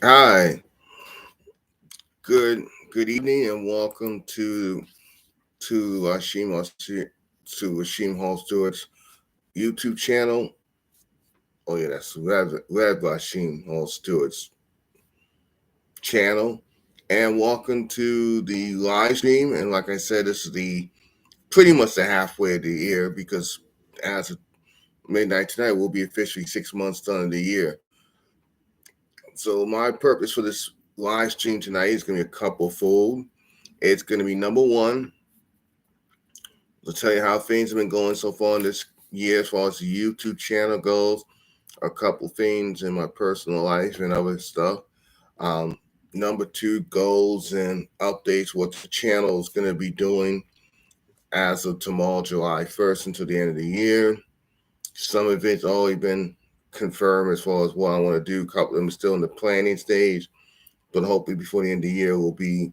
Hi, good evening, and welcome to Ashim Hall Stewart's YouTube channel. Oh yeah, that's Rev Ashim Hall Stewart's channel, and welcome to the live stream. And like I said, this is the pretty much the halfway of the year because as of midnight tonight, we'll be officially 6 months done in the year. So my purpose for this live stream tonight is going to be a couple fold. It's going to be number one. I'll tell you how things have been going so far in this year as far as the YouTube channel goes, a couple things in my personal life and other stuff. Um, Number two, goals and updates, what the channel is going to be doing as of tomorrow, July 1st until the end of the year. Some events already been confirmed as far as what I want to do. A couple of them are still in the planning stage, but hopefully before the end of the year will be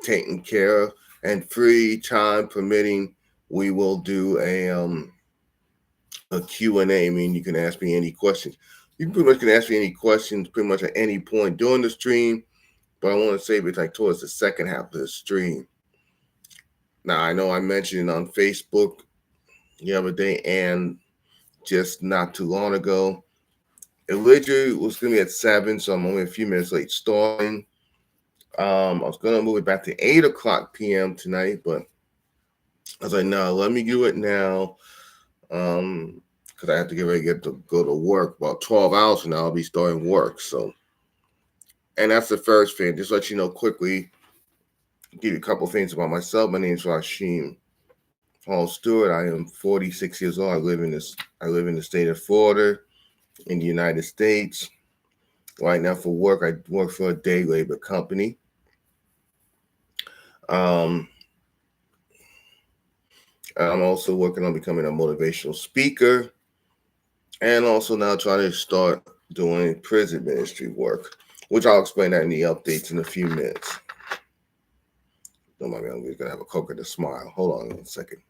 taken care of. And free time permitting, we will do a Q&A. I mean, you can ask me any questions. You pretty much can ask me any questions pretty much at any point during the stream, but I want to save it like towards the second half of the stream. Now, I know I mentioned it on Facebook the other day and just not too long ago. It literally was going to be at 7, so I'm only a few minutes late starting. I was going to move it back to 8 o'clock p.m. tonight, but I was like, no, let me do it now. Because I have to get ready to go to work. About 12 hours from now, I'll be starting work. So, and that's the first thing. Just let you know quickly, give you a couple things about myself. My name is Rashim Paul Stewart. I am 46 years old. I live in the state of Florida, in the United States. Right now, for work, I work for a day labor company. Um, I'm also working on becoming a motivational speaker, and also now trying to start doing prison ministry work, which I'll explain that in the updates in a few minutes. Don't mind me, I'm just gonna have a coconut smile. Hold on 1 second.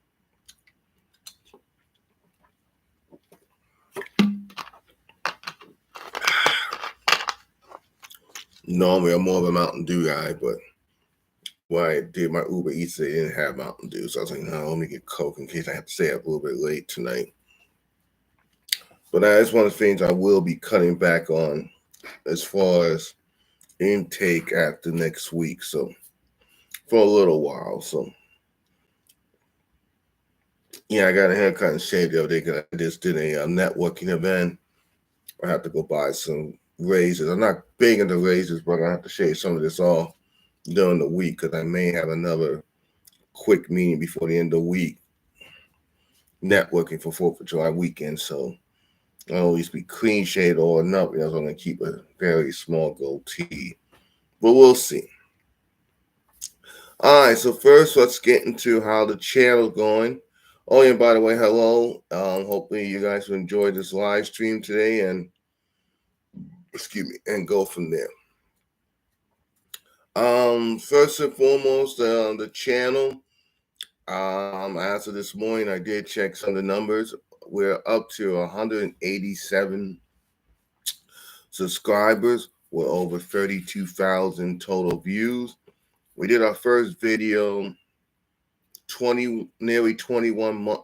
Normally, I'm more of a Mountain Dew guy, but when I did my Uber Eats, they didn't have Mountain Dew, so I was like, no, let me get Coke in case I have to stay up a little bit late tonight. But that's one of the things I will be cutting back on as far as intake after next week. So for a little while. So yeah, I got a haircut and shave the other day because I just did a networking event. I have to go buy some razors. I'm not big into razors, but I have to shave some of this off during the week because I may have another quick meeting before the end of the week networking for 4th of July weekend. So I'll always be clean shaved or nothing. I'm going to keep a very small goatee. But we'll see. All right, so first let's get into how the channel's going. Oh, and by the way, hello. Hopefully you guys will enjoy this live stream today and excuse me, and go from there. First and foremost, the channel. As of this morning, I did check some of the numbers. We're up to 187 subscribers with over 32,000 total views. We did our first video nearly 21 months.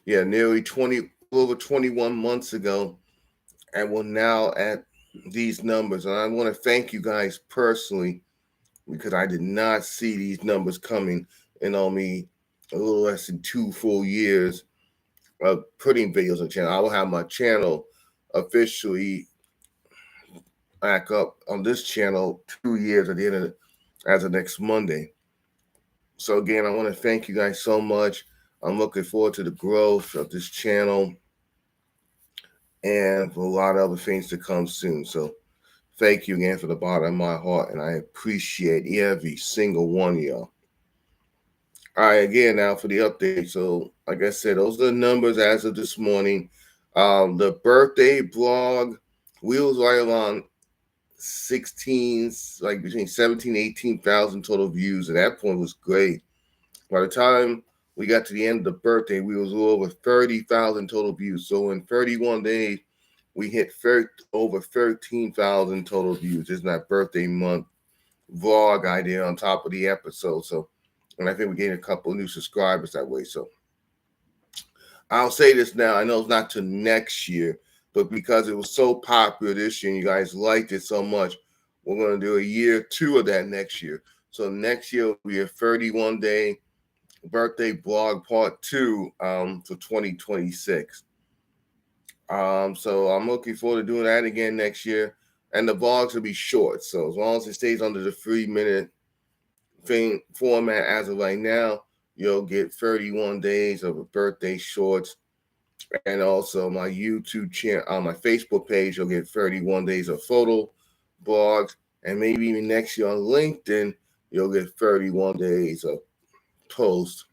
Yeah, nearly 20 over 21 months ago, and we're now at these numbers. And I want to thank you guys personally because I did not see these numbers coming in only a little less than 2 full years of putting videos on the channel. I will have my channel officially back up on this channel 2 years at the end of as of next Monday. So again, I want to thank you guys so much. I'm looking forward to the growth of this channel and for a lot of other things to come soon. So thank you again for the bottom of my heart, and I appreciate every single one of y'all. All right, again, now for the update. So, like I said, those are the numbers as of this morning. The birthday blog, we was right around 16, like between 17, 18,000 total views. At that point was great. By the time we got to the end of the birthday, we was over 30,000 total views. So in 31 days, we hit over 13,000 total views. It's not birthday month vlog idea on top of the episode. So, and I think we gained a couple new subscribers that way. So I'll say this now. I know it's not to next year, but because it was so popular this year and you guys liked it so much, we're going to do a year 2 of that next year. So next year will be a 31-day birthday vlog part 2 for 2026. So I'm looking forward to doing that again next year. And the vlogs will be short. So as long as it stays under the 3-minute thing format as of right now, you'll get 31 days of a birthday shorts. And also my YouTube channel, on my Facebook page, you'll get 31 days of photo blogs. And maybe even next year on LinkedIn, you'll get 31 days of posts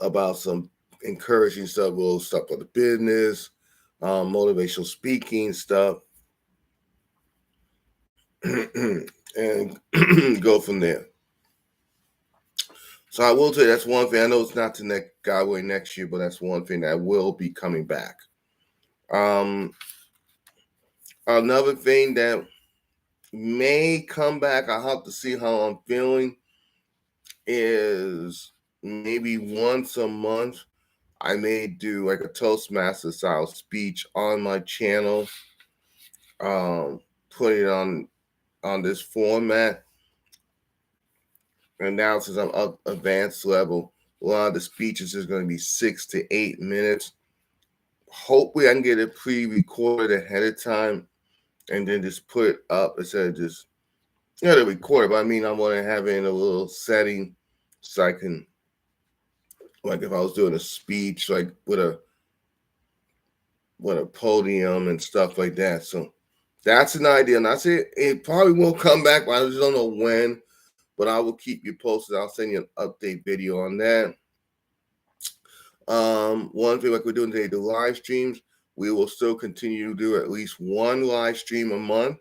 about some encouraging stuff, little stuff for the business, motivational speaking stuff, and go from there. So I will tell you that's one thing. I know it's not to Godway next year, but that's one thing that will be coming back. Another thing that may come back, I'll have to see how I'm feeling, is maybe once a month I may do like a Toastmaster style speech on my channel, put it on this format. And now since I'm up advanced level, a lot of the speeches is going to be 6 to 8 minutes. Hopefully I can get it pre-recorded ahead of time and then just put it up instead of just to record it. But I mean, I want to have it in a little setting so I can, like if I was doing a speech, like with a podium and stuff like that. So that's an idea. And I say it probably will come back, but I just don't know when. But I will keep you posted. I'll send you an update video on that. One thing like we're doing today, the live streams, we will still continue to do at least one live stream a month.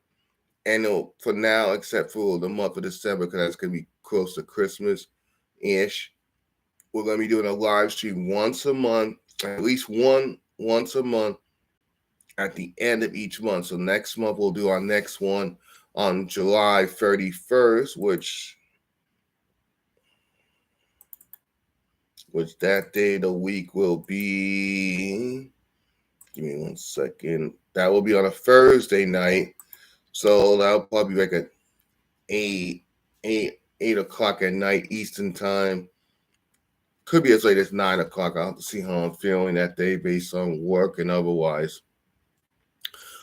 And for now, except for the month of December, because that's going to be close to Christmas-ish, we're going to be doing a live stream once a month, at least once a month at the end of each month. So next month, we'll do our next one on July 31st, which that day of the week will be, give me 1 second, that will be on a Thursday night. So that'll probably be like at 8 o'clock at night Eastern time. Could be as late as 9 o'clock. I'll have to see how I'm feeling that day based on work and otherwise.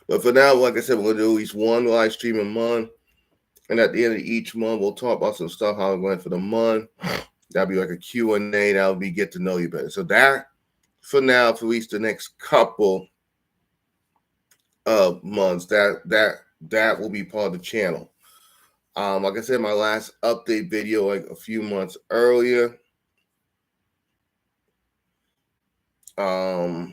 But for now, like I said, we're going to do at least one live stream a month. And at the end of each month, we'll talk about some stuff, how it went for the month. That'll be like a Q&A. That'll be get to know you better. So that, for now, for at least the next couple of months, that will be part of the channel. Like I said, my last update video, like a few months earlier, we'll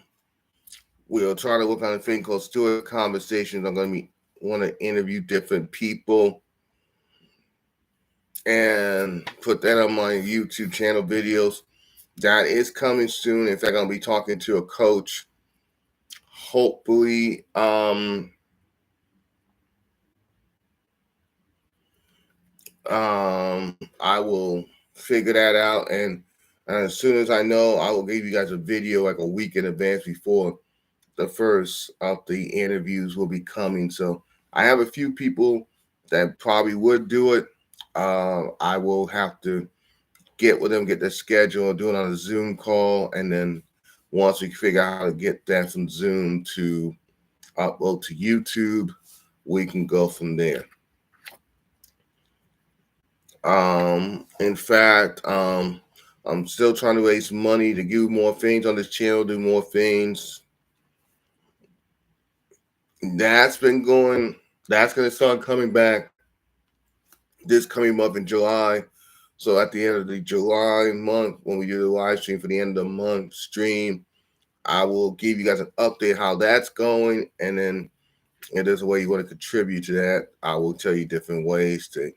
try to work on a thing called Steward Conversations. I'm going to want to interview different people and put that on my YouTube channel videos. That is coming soon. In fact, I'm going to be talking to a coach. Hopefully, I will figure that out. And as soon as I know, I will give you guys a video like a week in advance before the first of the interviews will be coming. So I have a few people that probably would do it. I will have to get with them, get their schedule, do it on a Zoom call, and then once we figure out how to get that from Zoom to upload to YouTube, we can go from there. In fact, I'm still trying to raise money to do more things on this channel, do more things. That's been going, that's going to start coming back this coming month in July. So at the end of the July month, when we do the live stream for the end of the month stream, I will give you guys an update how that's going. And then if there's a way you want to contribute to that, I will tell you different ways to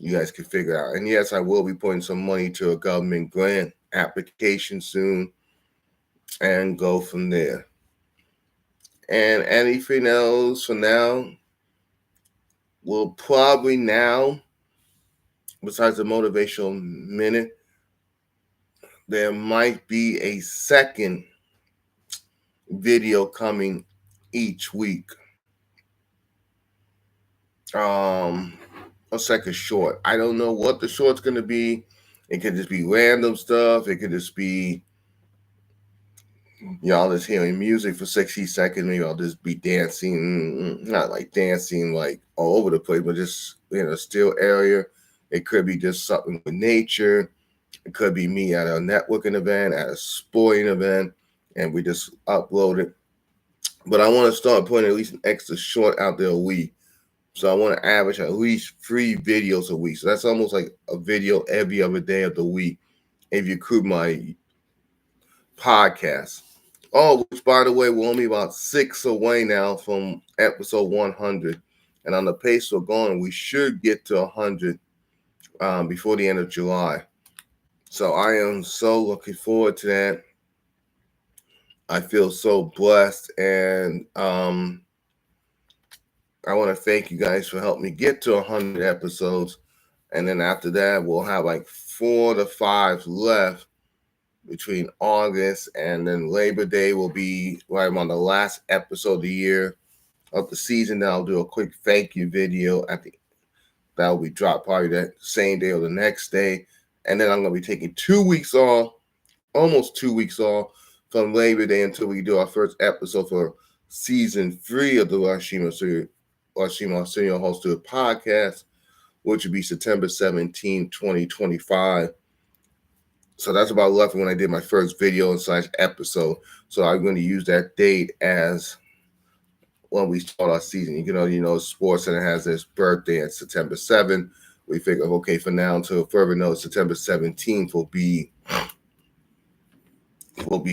you guys can figure out. And yes, I will be putting some money to a government grant application soon and go from there. And anything else for now, will probably now, besides the motivational minute, there might be a second video coming each week. A second short. I don't know what the short's gonna be. It could just be random stuff. It could just be y'all just hearing music for 60 seconds. Maybe I'll just be dancing, not like dancing like all over the place, but just in a still area. It could be just something with nature. It could be me at a networking event, at a sporting event, and we just upload it. But I want to start putting at least an extra short out there a week. So I want to average at least 3 videos a week. So that's almost like a video every other day of the week if you include my podcast. Oh, which by the way, we're only about 6 away now from episode 100. And on the pace we're going, we should get to 100 before the end of July. So I am so looking forward to that. I feel so blessed, and I want to thank you guys for helping me get to 100 episodes. And then after that, we'll have like 4 to 5 left between August and then Labor Day will be right on the last episode of the year of the season. Then I'll do a quick thank you video that will be dropped probably that same day or the next day. And then I'm going to be taking 2 weeks off, almost 2 weeks off from Labor Day until we do our first episode for season 3 of the Rashima Arsenio hosted podcast, which would be September 17, 2025. So that's about left when I did my first video / episode. So I'm going to use that date as when we start our season. Sports Center has this birthday at September 7th. We figure, okay, for now until further notice, September 17th will be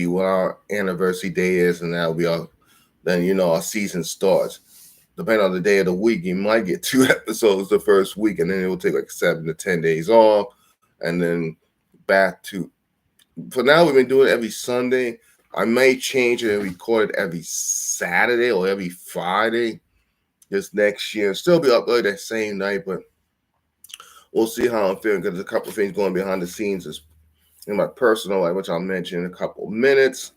what our anniversary day is, and that'll be our season starts. Depending on the day of the week, you might get 2 episodes the first week, and then it will take like 7 to 10 days off, and then back to. For now, we've been doing it every Sunday. I may change it and record it every Saturday or every Friday this next year. Still be uploaded that same night, but we'll see how I'm feeling because there's a couple of things going behind the scenes in my personal life, which I'll mention in a couple of minutes.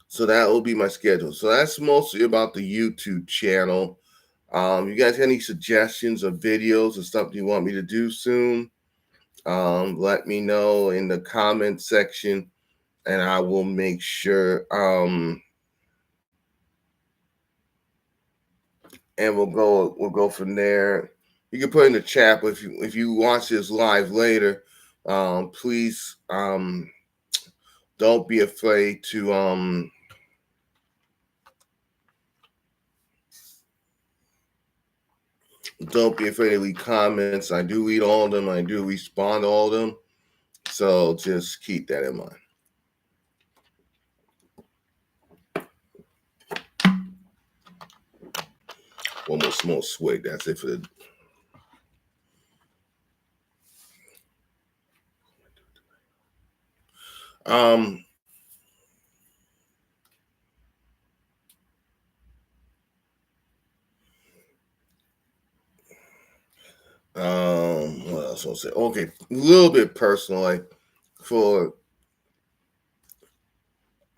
So that will be my schedule. So that's mostly about the YouTube channel. You guys have any suggestions of videos or something you want me to do soon? Let me know in the comment section, and I will make sure. And we'll go from there. You can put in the chat, but if you watch this live later, please don't be afraid to don't be afraid to leave comments. I do read all of them. I do respond to all of them. So just keep that in mind. One more small swig. That's it for the. What else I'll say? Okay, a little bit personal. I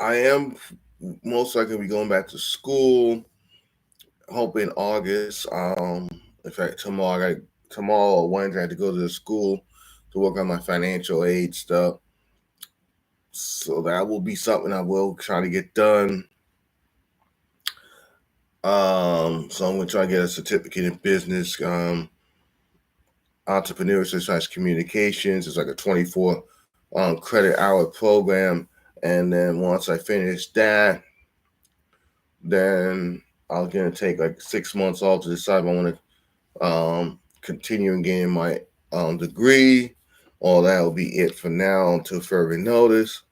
am most likely be going back to school. Hoping August. In fact, tomorrow or Wednesday I have to go to the school to work on my financial aid stuff. So that will be something I will try to get done. So I'm going to try to get a certificate in business, entrepreneurship / communications. It's like a 24 credit hour program. And then once I finish that, then I'm going to take like 6 months off to decide if I want to continue and getting my degree, or that will be it for now until further notice.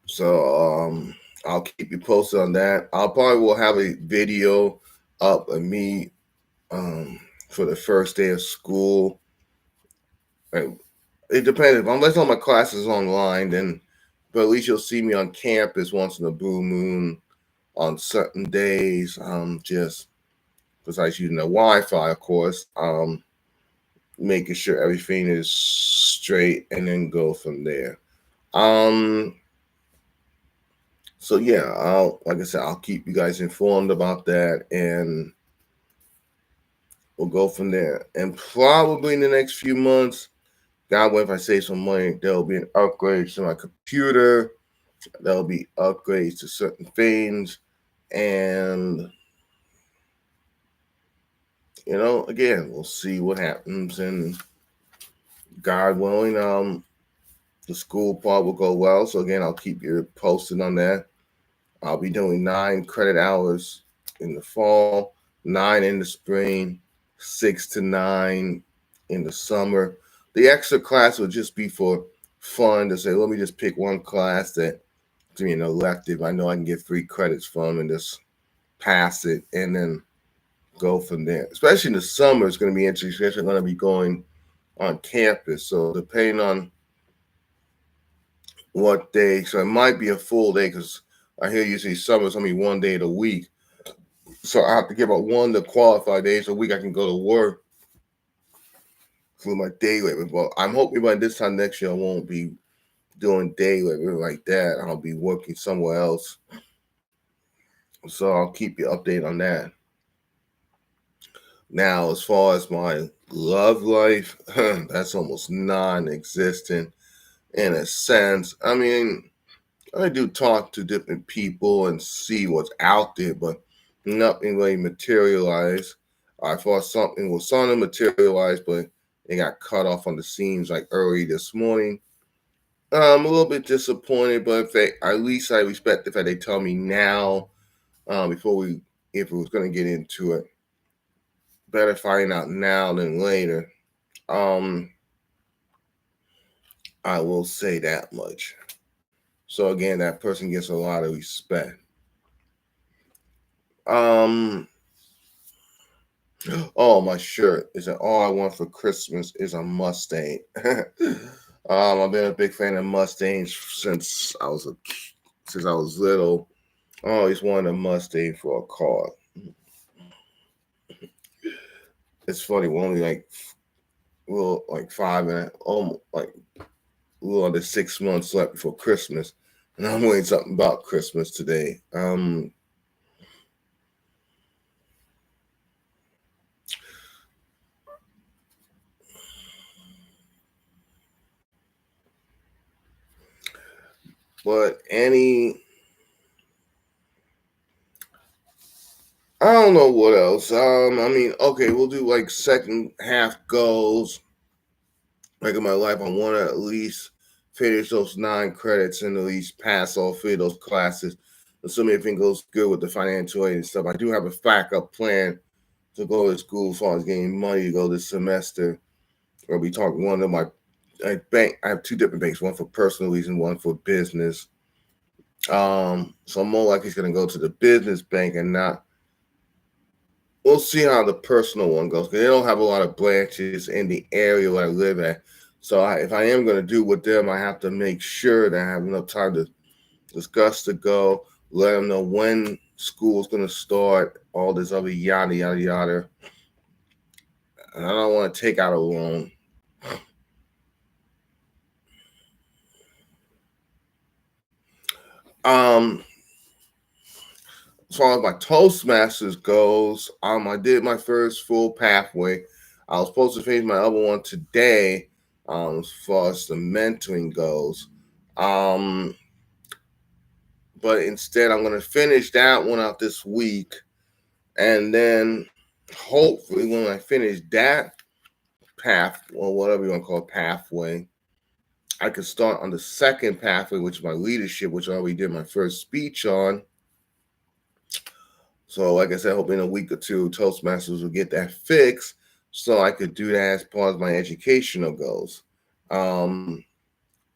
So I'll keep you posted on that. I'll probably will have a video up of me for the first day of school. It depends. Unless all my classes online, then but at least you'll see me on campus once in a blue moon on certain days. Just besides using the Wi-Fi, of course. Making sure everything is straight, and then go from there. Um, so yeah, like I said, I'll keep you guys informed about that, and we'll go from there. And probably in the next few months, God willing, if I save some money, there'll be an upgrade to my computer. There'll be upgrades to certain things, and again, we'll see what happens. And God willing, the school part will go well. So again, I'll keep you posted on that. I'll be doing 9 credit hours in the fall, 9 in the spring, 6 to 9 in the summer. The extra class will just be for fun to say, let me just pick one class that to be an elective I know I can get 3 credits from and just pass it and then go from there. Especially in the summer, it's going to be interesting. I'm going to be going on campus. So depending on what day, so it might be a full day because I hear usually summer's only one day of the week. So I have to give up one to qualify days a week I can go to work for my day labor. But I'm hoping by this time next year I won't be doing day labor like that. I'll be working somewhere else. So I'll keep you updated on that. Now, as far as my love life, that's almost non-existent in a sense. I mean, I do talk to different people and see what's out there, but nothing really materialized. I thought something was starting to materialize, but it got cut off on the seams like early this morning. I'm a little bit disappointed, but at least I respect the fact they tell me now if we was going to get into it. Better find out now than later. I will say that much. So again, that person gets a lot of respect. Oh, my shirt is that all I want for Christmas is a Mustang. I've been a big fan of Mustangs since I was little. I always wanted a Mustang for a car. It's funny, we're only like 6 months left before Christmas, and I'm waiting something about Christmas today. But I don't know what else. I mean, okay, we'll do like second half goals. Like in my life, I want to at least finish those 9 credits and at least pass all 3 of those classes. Assuming everything goes good with the financial aid and stuff, I do have a backup plan to go to school as far as getting money to go this semester. I'll be talking one of my bank. I have 2 different banks, one for personal reasons, one for business. So I'm more likely going to go to the business bank and not. We'll see how the personal one goes because they don't have a lot of branches in the area where I live at. So if I am going to do with them, I have to make sure that I have enough time to discuss the go, let them know when school's going to start, all this other yada, yada, yada. And I don't want to take out a loan. As far as my Toastmasters goes, I did my first full pathway. I was supposed to finish my other one today, as far as the mentoring goes. But instead, I'm going to finish that one out this week, and then hopefully, when I finish that path or whatever you want to call it, pathway, I could start on the second pathway, which is my leadership, which I already did my first speech on. So, like I said, I hope in a week or two, Toastmasters will get that fixed so I could do that as part of my educational goals. And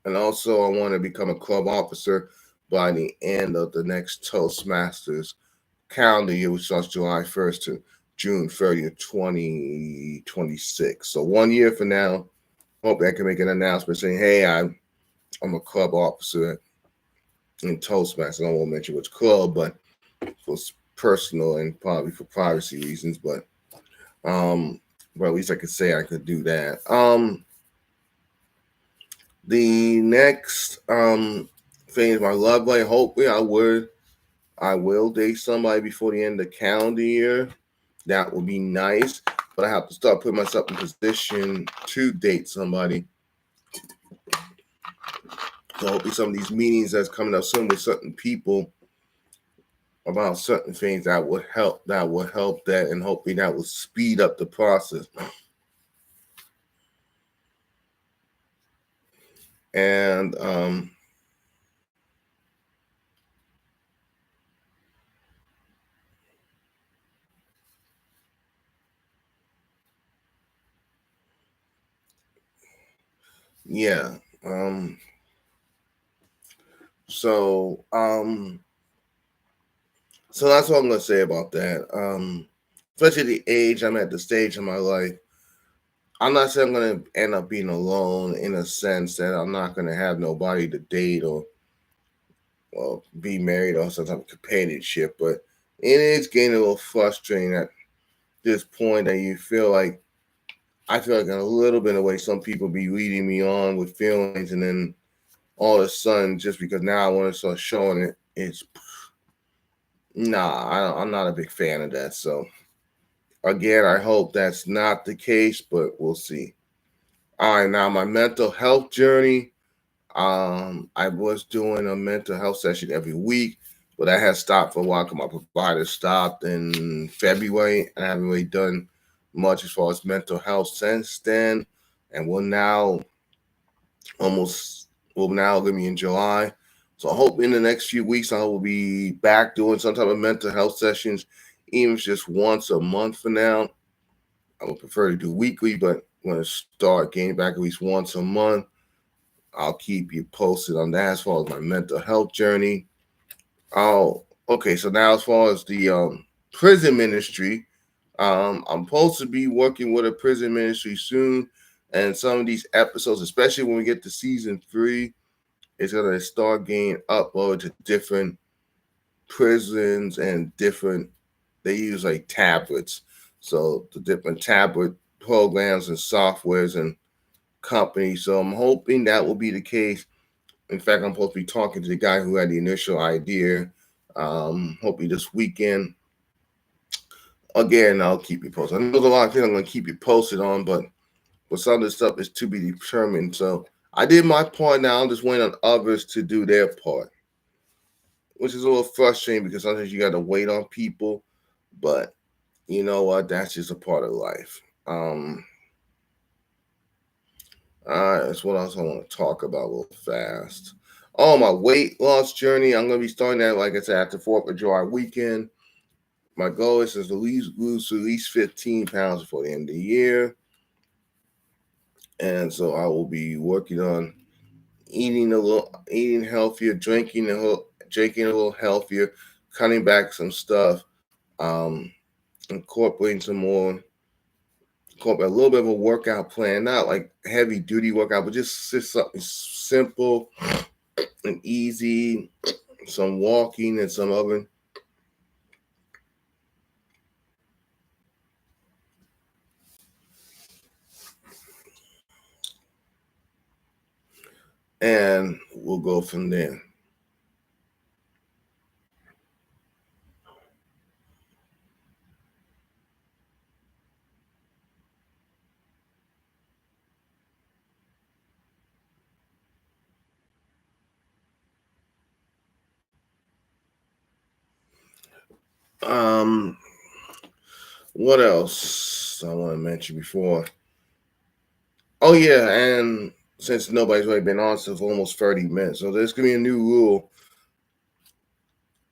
also, I want to become a club officer by the end of the next Toastmasters calendar year, which starts July 1st to June 30th, 2026. So 1 year from now, hope I can make an announcement saying, hey, I'm a club officer in Toastmasters. I won't mention which club, but for personal and probably for privacy reasons. Um, but at least I could say I could do that. The next thing is my love life. Hopefully, I will date somebody before the end of the calendar year. That would be nice. But I have to start putting myself in position to date somebody. So hopefully some of these meetings that's coming up soon with certain people about certain things that would help that, and hopefully that will speed up the process. And yeah. So so that's what I'm gonna say about that. Especially the age I'm at, the stage in my life. I'm not saying I'm gonna end up being alone in a sense that I'm not gonna have nobody to date or be married or some type of companionship, but it is getting a little frustrating at this point that you feel like I feel like in a little bit of way some people be leading me on with feelings, and then all of a sudden just because now I want to start showing it, it's I'm not a big fan of that. So again, I hope that's not the case, but we'll see. All right, now my mental health journey. I was doing a mental health session every week, but I had stopped for a while because my provider stopped in February, and I haven't really done much as far as mental health since then. And almost will now give me in July. So I hope in the next few weeks I will be back doing some type of mental health sessions, even if it's just once a month for now. I would prefer to do weekly, but when I start getting back at least once a month, I'll keep you posted on that as far as my mental health journey. Oh, okay. So now as far as the prison ministry, I'm supposed to be working with a prison ministry soon, and some of these episodes, especially when we get to season 3, it's gonna start getting uploaded to different prisons and different. They use like tablets, so the different tablet programs and softwares and companies. So I'm hoping that will be the case. In fact, I'm supposed to be talking to the guy who had the initial idea. Hopefully this weekend. Again, I'll keep you posted. I know there's a lot of things I'm going to keep you posted on, but some of this stuff is to be determined. So I did my part. Now I'm just waiting on others to do their part, which is a little frustrating because sometimes you got to wait on people. But you know what? That's just a part of life. All right, that's what else I want to talk about a little fast. Oh, my weight loss journey. I'm going to be starting that, like I said, after 4th of July weekend. My goal is to lose at least 15 pounds before the end of the year. And so I will be working on eating healthier, drinking a little healthier, cutting back some stuff, um, incorporating incorporate a little bit of a workout plan, not like heavy duty workout, but just something simple and easy, some walking and some other. And we'll go from there. Um, what else I want to mention before? Oh yeah, and since nobody's really been on for almost 30 minutes, so there's gonna be a new rule.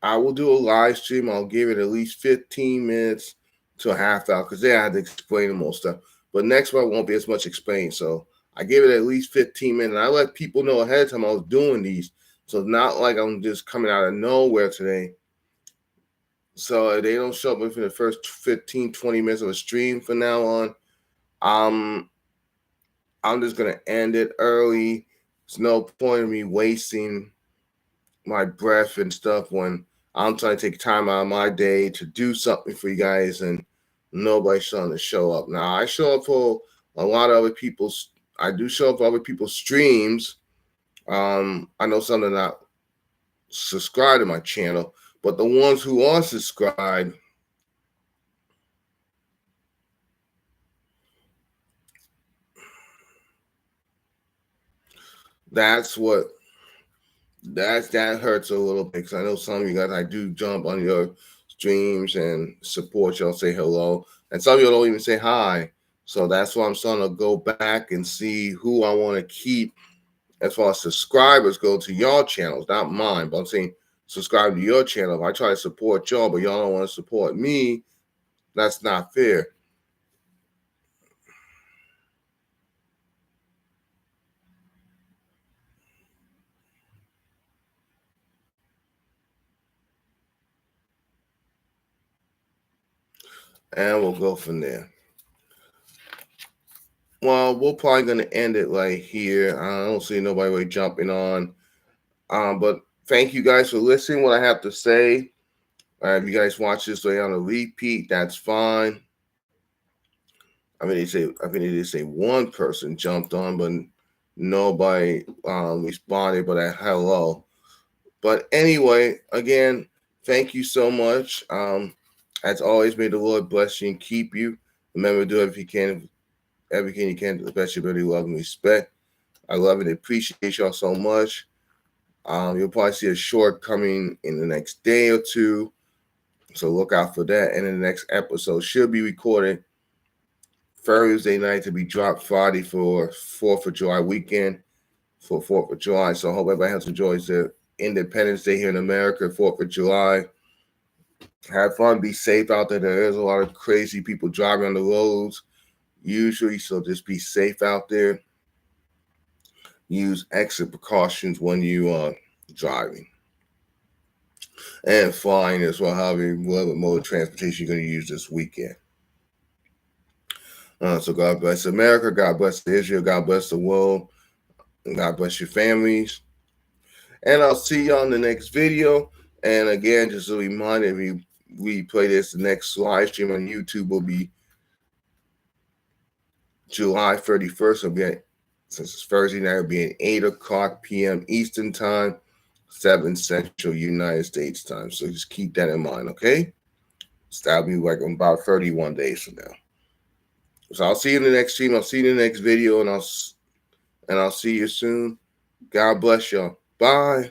I will do a live stream. I'll give it at least 15 minutes to a half hour because they had to explain the most stuff. But next one won't be as much explained. So I give it at least 15 minutes. I let people know ahead of time I was doing these. So it's not like I'm just coming out of nowhere today. So if they don't show up within the first 15, 20 minutes of a stream from now on, um, I'm just gonna end it early. There's no point in me wasting my breath and stuff when I'm trying to take time out of my day to do something for you guys and nobody's trying to show up. Now I show up for a lot of other people's. I do show up for other people's streams. I know some are not subscribed to my channel, but the ones who are subscribed, that's what that hurts a little bit, because I know some of you guys, I do jump on your streams and support y'all, say hello, and some of you don't even say hi. So that's why I'm starting to go back and see who I want to keep as far as subscribers go to your channels, not mine. But I'm saying subscribe to your channel. If I try to support y'all, but y'all don't want to support me, that's not fair. And we'll go from there. Well, we're probably gonna end it right here. I don't see nobody really jumping on. But thank you guys for listening. What I have to say. If you guys watch this way on a repeat, that's fine. I mean, they say one person jumped on, but nobody responded. But hello. But anyway, again, thank you so much. As always, may the Lord bless you and keep you. Remember to do everything you can to the best of your ability, love, and respect. I love and appreciate y'all so much. You'll probably see a short coming in the next day or two, so look out for that. And the next episode should be recorded Thursday night to be dropped Friday for 4th of July weekend, for 4th of July. So I hope everybody has enjoyed their Independence Day here in America, 4th of July. Have fun, be safe out there. There is a lot of crazy people driving on the roads usually, so just be safe out there. Use extra precautions when you are driving and flying as well, however, whatever mode of transportation you're going to use this weekend. So God bless America, God bless Israel, God bless the world, and God bless your families. And I'll see you on the next video. And again, just a reminder, if we play this, the next live stream on YouTube will be July 31st. It'll be since it's Thursday night, it'll be at 8 o'clock p.m. Eastern Time, 7 Central United States Time. So just keep that in mind, okay? So that'll be like about 31 days from now. So I'll see you in the next stream. I'll see you in the next video, and I'll see you soon. God bless y'all. Bye.